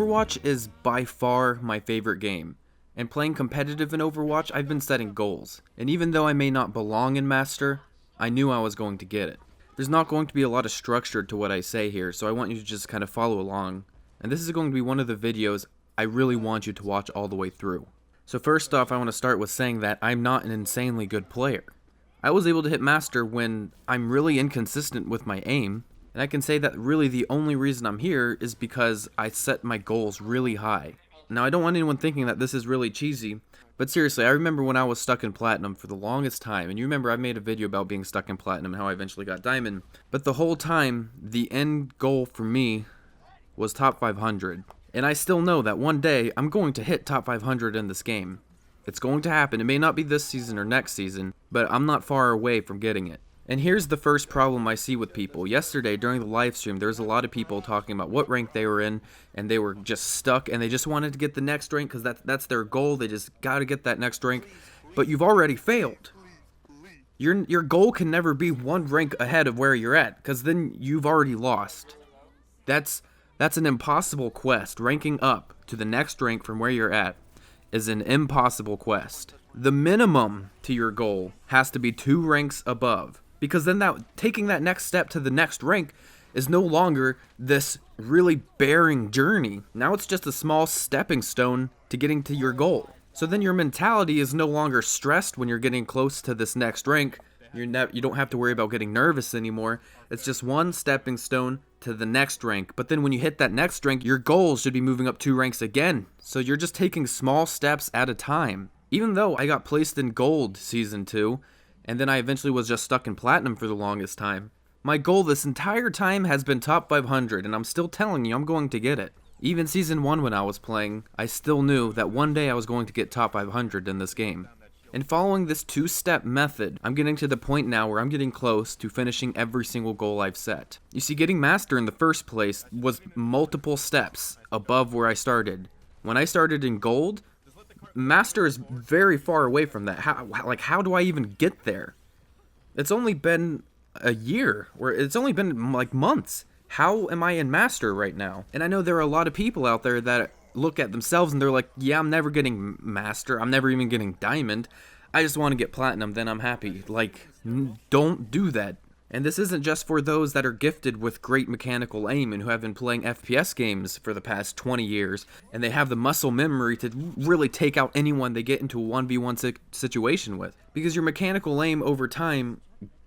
Overwatch is by far my favorite game, and playing competitive in Overwatch, I've been setting goals, and even though I may not belong in Master, I knew I was going to get it. There's not going to be a lot of structure to what I say here, so I want you to just kind of follow along, and this is going to be one of the videos I really want you to watch all the way through. So first off, I want to start with saying that I'm not an insanely good player. I was able to hit Master when I'm really inconsistent with my aim, and I can say that really the only reason I'm here is because I set my goals really high. Now I don't want anyone thinking that this is really cheesy, but seriously, I remember when I was stuck in Platinum for the longest time, and you remember I made a video about being stuck in Platinum and how I eventually got Diamond, but the whole time, the end goal for me was top 500. And I still know that one day, I'm going to hit top 500 in this game. It's going to happen. It may not be this season or next season, but I'm not far away from getting it. And here's the first problem I see with people. Yesterday, during the live stream, there was a lot of people talking about what rank they were in, and they were just stuck, and they just wanted to get the next rank because that's their goal. They just got to get that next rank. But you've already failed. Your goal can never be one rank ahead of where you're at, because then you've already lost. That's an impossible quest. Ranking up to the next rank from where you're at is an impossible quest. The minimum to your goal has to be 2 ranks above. Because then taking that next step to the next rank is no longer this really bearing journey. Now it's just a small stepping stone to getting to your goal. So then your mentality is no longer stressed when you're getting close to this next rank. You don't have to worry about getting nervous anymore. It's just one stepping stone to the next rank. But then when you hit that next rank, your goals should be moving up 2 ranks again. So you're just taking small steps at a time. Even though I got placed in Gold Season 2, and then I eventually was just stuck in Platinum for the longest time, my goal this entire time has been top 500, and I'm still telling you I'm going to get it. Even Season 1 when I was playing, I still knew that one day I was going to get top 500 in this game. And following this 2-step method, I'm getting to the point now where I'm getting close to finishing every single goal I've set. You see, getting Master in the first place was multiple steps above where I started. When I started in Gold, Master is very far away from that. How do I even get there? It's only been a year, or it's only been like months. How am I in Master right now? And I know there are a lot of people out there that look at themselves and they're like, yeah, I'm never getting Master. I'm never even getting Diamond. I just want to get Platinum, then I'm happy. Like, don't do that. And this isn't just for those that are gifted with great mechanical aim and who have been playing FPS games for the past 20 years, and they have the muscle memory to really take out anyone they get into a 1v1 situation with. Because your mechanical aim over time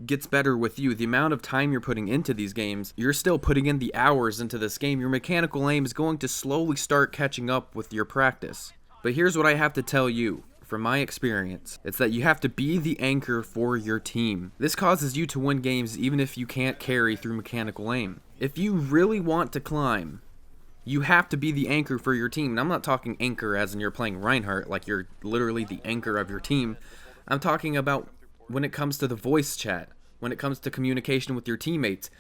gets better with you. The amount of time you're putting into these games, you're still putting in the hours into this game. Your mechanical aim is going to slowly start catching up with your practice. But here's what I have to tell you. From my experience, it's that you have to be the anchor for your team. This causes you to win games even if you can't carry through mechanical aim. If you really want to climb, you have to be the anchor for your team. And I'm not talking anchor as in you're playing Reinhardt, like you're literally the anchor of your team. I'm talking about when it comes to the voice chat, when it comes to communication with your teammates.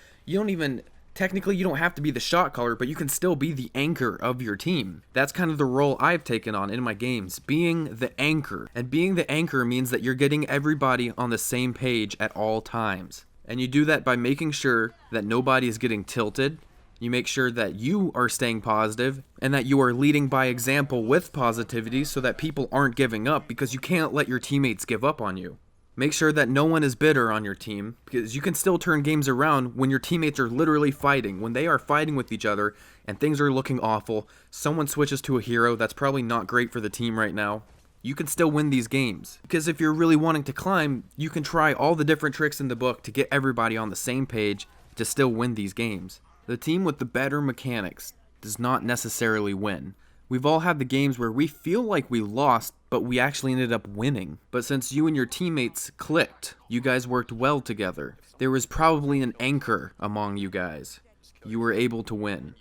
Technically, you don't have to be the shot caller, but you can still be the anchor of your team. That's kind of the role I've taken on in my games, being the anchor. And being the anchor means that you're getting everybody on the same page at all times. And you do that by making sure that nobody is getting tilted. You make sure that you are staying positive and that you are leading by example with positivity so that people aren't giving up, because you can't let your teammates give up on you. Make sure that no one is bitter on your team, because you can still turn games around when your teammates are literally fighting. When they are fighting with each other and things are looking awful, someone switches to a hero that's probably not great for the team right now, you can still win these games. Because if you're really wanting to climb, you can try all the different tricks in the book to get everybody on the same page to still win these games. The team with the better mechanics does not necessarily win. We've all had the games where we feel like we lost, but we actually ended up winning. But since you and your teammates clicked, you guys worked well together, there was probably an anchor among you guys. You were able to win.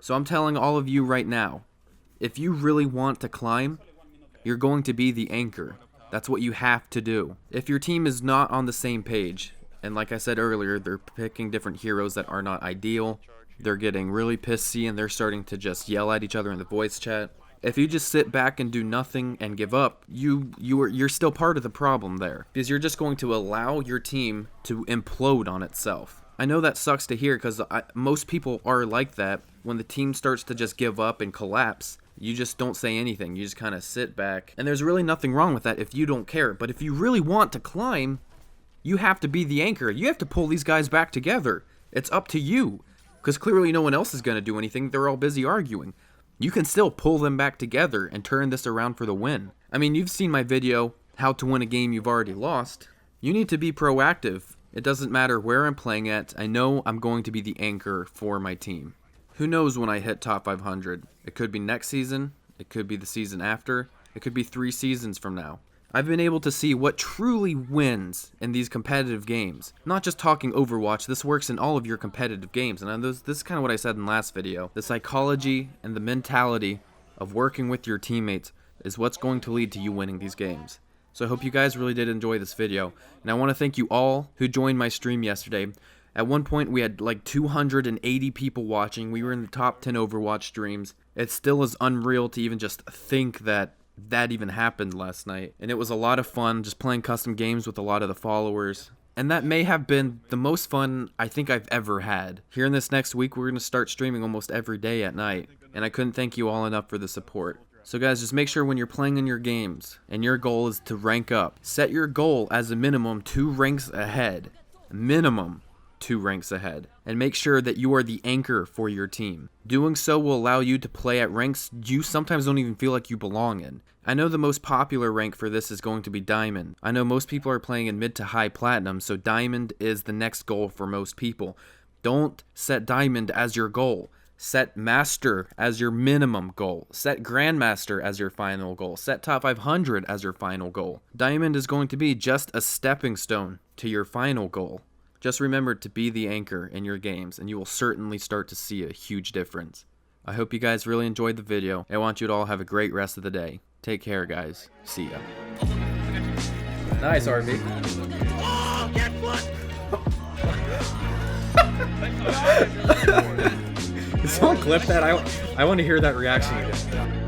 So I'm telling all of you right now, if you really want to climb, you're going to be the anchor. That's what you have to do. If your team is not on the same page, and like I said earlier, they're picking different heroes that are not ideal, they're getting really pissy and they're starting to just yell at each other in the voice chat. If you just sit back and do nothing and give up, you're still part of the problem there, because you're just going to allow your team to implode on itself. I know that sucks to hear, because most people are like that, when the team starts to just give up and collapse, you just don't say anything. You just kind of sit back. And there's really nothing wrong with that if you don't care. But if you really want to climb, you have to be the anchor. You have to pull these guys back together. It's up to you. Because clearly no one else is going to do anything. They're all busy arguing. You can still pull them back together and turn this around for the win. I mean, you've seen my video, how to win a game you've already lost. You need to be proactive. It doesn't matter where I'm playing at. I know I'm going to be the anchor for my team. Who knows when I hit top 500? It could be next season. It could be the season after. It could be 3 seasons from now. I've been able to see what truly wins in these competitive games. Not just talking Overwatch, this works in all of your competitive games. And this is kind of what I said in the last video. The psychology and the mentality of working with your teammates is what's going to lead to you winning these games. So I hope you guys really did enjoy this video. And I want to thank you all who joined my stream yesterday. At one point, we had like 280 people watching. We were in the top 10 Overwatch streams. It still is unreal to even just think that even happened last night. And it was a lot of fun just playing custom games with a lot of the followers. And that may have been the most fun I think I've ever had. Here in this next week, we're going to start streaming almost every day at night. And I couldn't thank you all enough for the support. So guys, just make sure when you're playing in your games and your goal is to rank up, set your goal as a minimum 2 ranks ahead. Minimum 2 ranks ahead, and make sure that you are the anchor for your team. Doing so will allow you to play at ranks you sometimes don't even feel like you belong in. I know the most popular rank for this is going to be Diamond. I know most people are playing in mid to high Platinum, so Diamond is the next goal for most people. Don't set Diamond as your goal. Set Master as your minimum goal. Set Grandmaster as your final goal. Set Top 500 as your final goal. Diamond is going to be just a stepping stone to your final goal. Just remember to be the anchor in your games, and you will certainly start to see a huge difference. I hope you guys really enjoyed the video. I want you to all have a great rest of the day. Take care, guys. See ya. Nice, RB. Oh, get Did someone clip that? I want to hear that reaction again.